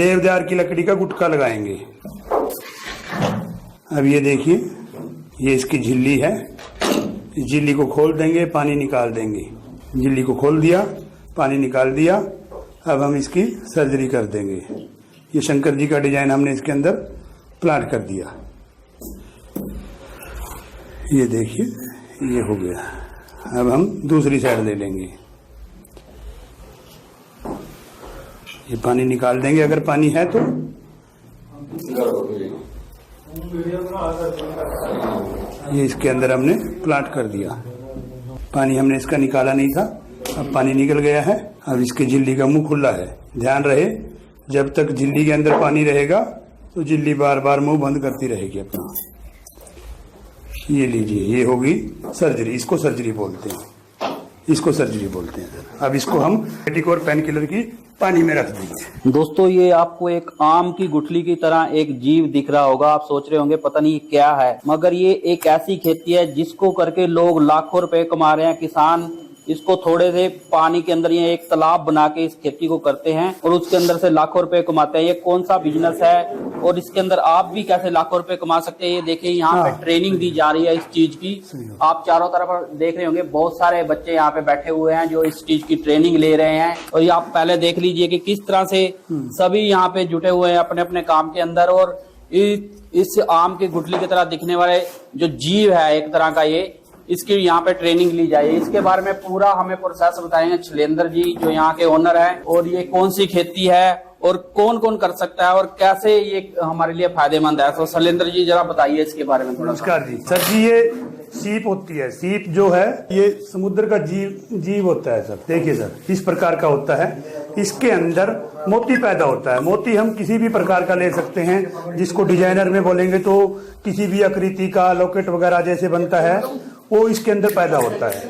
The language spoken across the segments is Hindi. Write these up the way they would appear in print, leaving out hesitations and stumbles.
देवदार की लकड़ी का गुटका लगाएंगे। अब ये देखिए, ये इसकी झिल्ली है। इस झिल्ली को खोल देंगे, पानी निकाल देंगे। झिल्ली को खोल दिया, पानी निकाल दिया। अब हम इसकी सर्जरी कर देंगे। ये शंकर जी का डिजाइन हमने इसके अंदर प्लांट कर दिया। ये देखिए, ये हो गया। अब हम दूसरी साइड ले लेंगे। ये पानी निकाल देंगे अगर पानी है तो। ये इसके अंदर हमने प्लांट कर दिया। पानी हमने इसका निकाला नहीं था, अब पानी निकल गया है। अब इसके झिल्ली का मुंह खुला है। ध्यान रहे, जब तक झिल्ली के अंदर पानी रहेगा तो झिल्ली बार बार मुंह बंद करती रहेगी अपना। ये लीजिए, ये होगी सर्जरी। इसको सर्जरी बोलते हैं, इसको सर्जरी बोलते हैं। अब इसको हम एंटीबायोटिक और पेन किलर की पानी में रख देंगे। दोस्तों, ये आपको एक आम की गुठली की तरह एक जीव दिख रहा होगा। आप सोच रहे होंगे पता नहीं क्या है, मगर ये एक ऐसी खेती है जिसको करके लोग लाखों रुपए कमा रहे हैं। किसान इसको थोड़े से पानी के अंदर ये एक तालाब बना के इस खेती को करते हैं और उसके अंदर से लाखों रुपए कमाते हैं। ये कौन सा बिजनेस है और इसके अंदर आप भी कैसे लाखों रुपए कमा सकते हैं। ये देखिए, यहाँ पे ट्रेनिंग दी जा रही है इस चीज की। आप चारों तरफ देख रहे होंगे, बहुत सारे बच्चे यहाँ पे बैठे हुए हैं जो इस चीज की ट्रेनिंग ले रहे हैं। और ये आप पहले देख लीजिए कि किस तरह से सभी यहाँ पे जुटे हुए हैं अपने अपने काम के अंदर। और इस आम की गुठली की तरह दिखने वाले जो जीव है एक तरह का, ये इसकी यहाँ पे ट्रेनिंग ली जाए। इसके बारे में पूरा हमें प्रोसेस बताएंगे शैलेंद्र जी, जो यहाँ के ओनर हैं। और ये कौन सी खेती है और कौन कौन कर सकता है और कैसे ये हमारे लिए फायदेमंद है। तो शैलेंद्र जी जरा बताइए इसके बारे में थोड़ा। नमस्कार जी। सर जी, ये सीप होती है। सीप जो है ये समुद्र का जीव होता है। सर देखिए सर, इस प्रकार का होता है। इसके अंदर मोती पैदा होता है। मोती हम किसी भी प्रकार का ले सकते हैं, जिसको डिजाइनर में बोलेंगे तो किसी भी आकृति का लॉकेट वगैरह जैसे बनता है वो इसके अंदर पैदा होता है।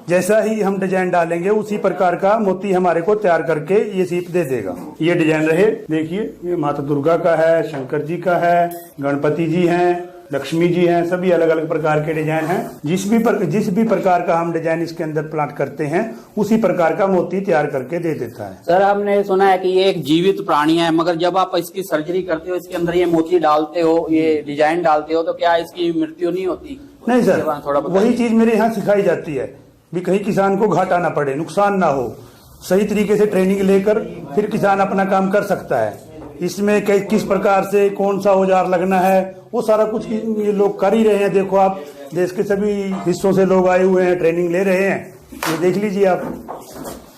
जैसा ही हम डिजाइन डालेंगे उसी प्रकार का मोती हमारे को तैयार करके ये सीप दे देगा। ये डिजाइन रहे, देखिए, ये माता दुर्गा का है, शंकर जी का है, गणपति जी हैं, लक्ष्मी जी हैं। सभी अलग अलग प्रकार के डिजाइन हैं। जिस भी प्रकार का हम डिजाइन इसके अंदर प्लांट करते हैं उसी प्रकार का मोती तैयार करके दे देता है। सर, हमने सुना है कि ये एक जीवित प्राणी है, मगर जब आप इसकी सर्जरी करते हो, इसके अंदर ये मोती डालते हो, ये डिजाइन डालते हो, तो क्या इसकी मृत्यु नहीं होती? नहीं सर, वही चीज मेरे यहाँ सिखाई जाती है भी कहीं किसान को घाटा ना पड़े, नुकसान ना हो। सही तरीके से ट्रेनिंग लेकर फिर किसान अपना काम कर सकता है। इसमें किस प्रकार से कौन सा औजार लगना है वो सारा कुछ ये लोग कर ही रहे हैं। देखो, आप देश के सभी हिस्सों से लोग आए हुए हैं, ट्रेनिंग ले रहे हैं। ये देख लीजिए आप।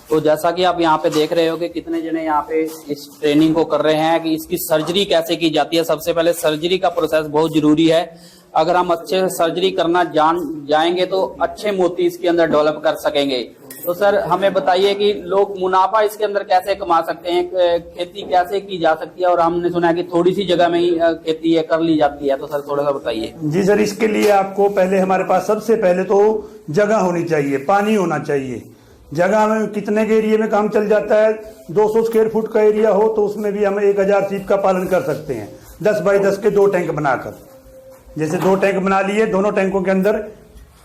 तो जैसा कि आप यहाँ पे देख रहे हो कि कितने जने यहाँ पे इस ट्रेनिंग को कर रहे हैं कि इसकी सर्जरी कैसे की जाती है। सबसे पहले सर्जरी का प्रोसेस बहुत जरूरी है। अगर हम अच्छे से सर्जरी करना जान जाएंगे तो अच्छे मोती इसके अंदर डेवलप कर सकेंगे। तो सर, हमें बताइए कि लोग मुनाफा इसके अंदर कैसे कमा सकते हैं, खेती कैसे की जा सकती है। और हमने सुना है कि थोड़ी सी जगह में ही खेती कर ली जाती है, तो सर थोड़ा सा बताइए। जी सर, इसके लिए आपको पहले हमारे पास सबसे पहले तो जगह होनी चाहिए, पानी होना चाहिए। जगह में कितने के एरिया में काम चल जाता है, 200 स्क्वायर फुट का एरिया हो तो उसमें भी हम 1000 सीप का पालन कर सकते हैं। 10 बाई 10 के 2 टैंक बनाकर, जैसे 2 टैंक बना लिए, दोनों टैंकों के अंदर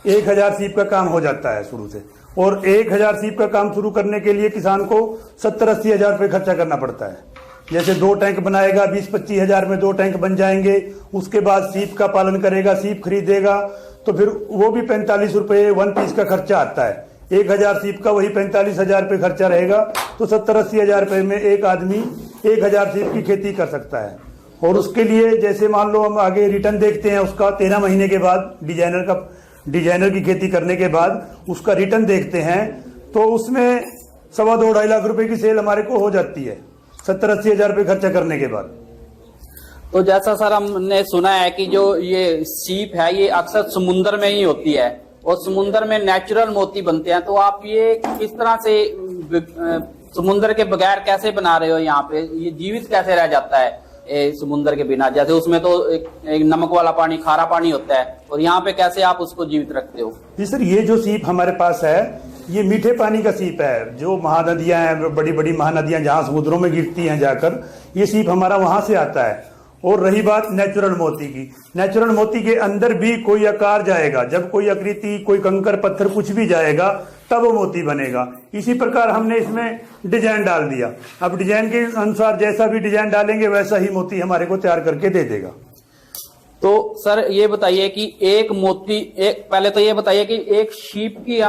1000 सीप का काम हो जाता है शुरू से। और 1000 सीप का काम शुरू करने के लिए किसान को 70-80 हजार रुपये खर्चा करना पड़ता है। जैसे 2 टैंक बनाएगा, 20-25 हजार में 2 टैंक बन जाएंगे। उसके बाद सीप का पालन करेगा, सीप खरीदेगा तो फिर वो भी 45 रुपये 1 पीस का खर्चा आता है। 1000 सीप का वही 45 हजार रुपये खर्चा रहेगा। तो 70-80 हजार रुपये में एक आदमी 1000 सीप की खेती कर सकता है। और उसके लिए जैसे मान लो हम आगे रिटर्न देखते हैं उसका 13 महीने के बाद, डिजाइनर की खेती करने के बाद उसका रिटर्न देखते हैं तो उसमें 2.25 लाख रुपए की सेल हमारे को हो जाती है 70-80 हजार रुपये खर्चा करने के बाद। तो जैसा सर हमने सुना है कि जो ये सीप है ये अक्सर समुन्द्र में ही होती है और समुन्द्र में नेचुरल मोती बनते हैं। तो आप ये किस तरह से समुन्द्र के बगैर कैसे बना रहे हो? यहाँ पे ये जीवित कैसे रह जाता है समुन्द्र के बिना? जैसे उसमें तो एक नमक वाला पानी, खारा पानी होता है, और यहाँ पे कैसे आप उसको जीवित रखते हो? जी सर, ये जो सीप हमारे पास है ये मीठे पानी का सीप है। जो महानदियां हैं, बड़ी बड़ी महानदियां जहाँ समुद्रों में गिरती हैं जाकर, ये सीप हमारा वहां से आता है। और रही बात नेचुरल मोती की, नेचुरल मोती के अंदर भी कोई आकार जाएगा, जब कोई आकृति, कोई कंकर पत्थर कुछ भी जाएगा तब वो मोती बनेगा। इसी प्रकार हमने इसमें डिजाइन डाल दिया। अब डिजाइन के अनुसार जैसा भी डिजाइन डालेंगे वैसा ही मोती हमारे को तैयार करके दे देगा। तो सर ये बताइए कि एक मोती, पहले तो ये बताइए कि एक शीप की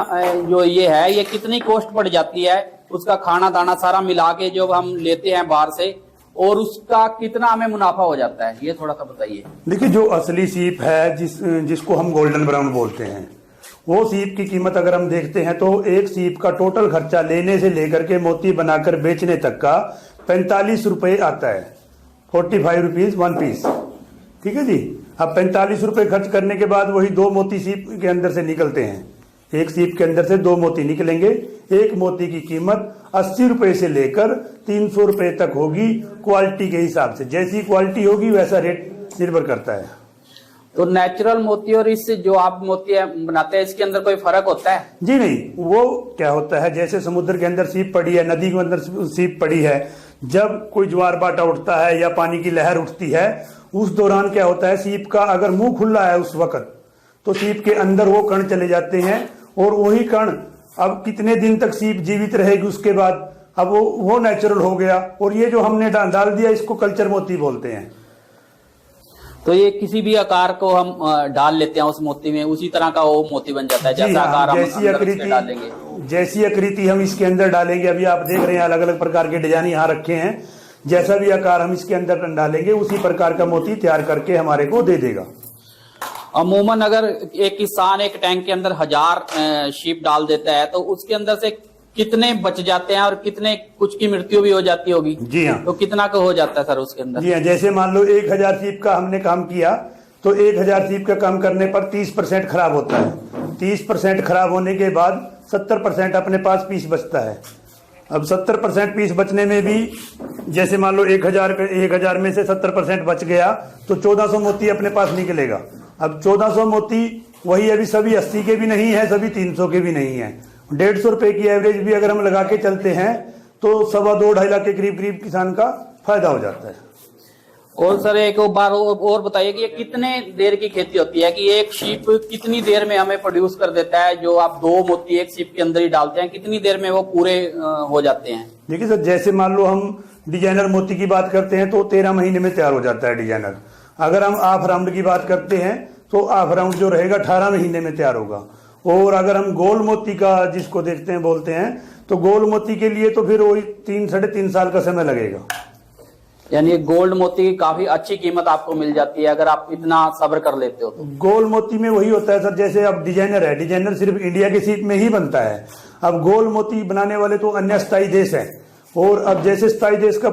जो ये है ये कितनी कॉस्ट पड़ जाती है, उसका खाना दाना सारा मिला के जो हम लेते हैं बाहर से, और उसका कितना हमें मुनाफा हो जाता है, ये थोड़ा सा बताइए। देखिए, जो असली सीप है जिसको हम गोल्डन ब्राउन बोलते हैं, वो सीप की कीमत अगर हम देखते हैं तो एक सीप का टोटल खर्चा लेने से लेकर के मोती बनाकर बेचने तक का 45 रुपए आता है। 45 रुपीज 1 पीस, ठीक है जी। अब 45 रुपए खर्च करने के बाद वही 2 मोती सीप के अंदर से निकलते हैं। एक सीप के अंदर से 2 मोती निकलेंगे। एक मोती की कीमत 80 रुपए से लेकर 300 रुपए तक होगी, क्वालिटी के हिसाब से। जैसी क्वालिटी होगी वैसा रेट निर्भर करता है। तो नेचुरल मोती और इस जो आप मोती बनाते हैं इसके अंदर कोई फर्क होता है? जी नहीं, वो क्या होता है, जैसे समुद्र के अंदर सीप पड़ी है, नदी के अंदर सीप पड़ी है, जब कोई ज्वार बाटा उठता है या पानी की लहर उठती है, उस दौरान क्या होता है, सीप का अगर मुंह खुला है उस वक्त, तो सीप के अंदर वो कण चले जाते हैं, और वही कण अब कितने दिन तक सीप जीवित रहेगी उसके बाद, अब वो नेचुरल हो गया। और ये जो हमने डाल दिया इसको कल्चर मोती बोलते हैं। तो ये किसी भी आकार को हम डाल लेते हैं उस मोती में, उसी तरह का वो मोती बन जाता है, जैसा आकार हम अंदर डालेंगे, जैसी आकृति हम इसके अंदर डालेंगे। अभी आप देख रहे हैं अलग अलग प्रकार के डिजाइन यहाँ रखे हैं, जैसा भी आकार हम इसके अंदर डालेंगे उसी प्रकार का मोती तैयार करके हमारे को दे देगा। अमूमन अगर एक किसान एक टैंक के अंदर 1000 शीप डाल देता है तो उसके अंदर से कितने बच जाते हैं, और कितने कुछ की मृत्यु भी हो जाती होगी? जी हाँ। तो कितना का हो जाता है सर उसके अंदर? जी हाँ, जैसे मान लो 1000 शीप का हमने काम किया तो 1000 शीप का काम करने पर 30% खराब होता है। 30% खराब होने के बाद 70% अपने पास पीस बचता है। अब 70% पीस बचने में भी, जैसे मान लो 1000 में से 70% बच गया तो 1400 मोती अपने पास निकलेगा। अब 1400 मोती वही अभी सभी 80 के भी नहीं है, सभी 300 के भी नहीं है। 150 रुपए की एवरेज भी अगर हम लगा के चलते हैं तो 2.25 लाख के करीब किसान का फायदा हो जाता है। और सर एक बार और बताइए कि ये कितने देर की खेती होती है, कि एक शीप कितनी देर में हमें प्रोड्यूस कर देता है? जो आप 2 मोती एक शीप के अंदर ही डालते हैं, कितनी देर में वो पूरे हो जाते हैं? देखिए सर, जैसे मान लो हम डिजाइनर मोती की बात करते हैं तो 13 महीने में तैयार हो जाता है डिजाइनर। अगर हम हाफ राउंड की बात करते हैं तो हाफ राउंड जो रहेगा 18 महीने में तैयार होगा। और अगर हम गोल मोती का जिसको देखते हैं बोलते हैं, तो गोल मोती के लिए तो फिर वही 3-3.5 साल का समय लगेगा। यानी गोल्ड मोती की काफी अच्छी कीमत आपको मिल जाती है अगर आप इतना सब्र कर लेते हो तो। गोल मोती में वही होता है सर, जैसे अब डिजाइनर है, डिजाइनर सिर्फ इंडिया के सीप में ही बनता है। अब गोल मोती बनाने वाले तो अन्य स्थायी देश है, और अब जैसे स्थायी देश का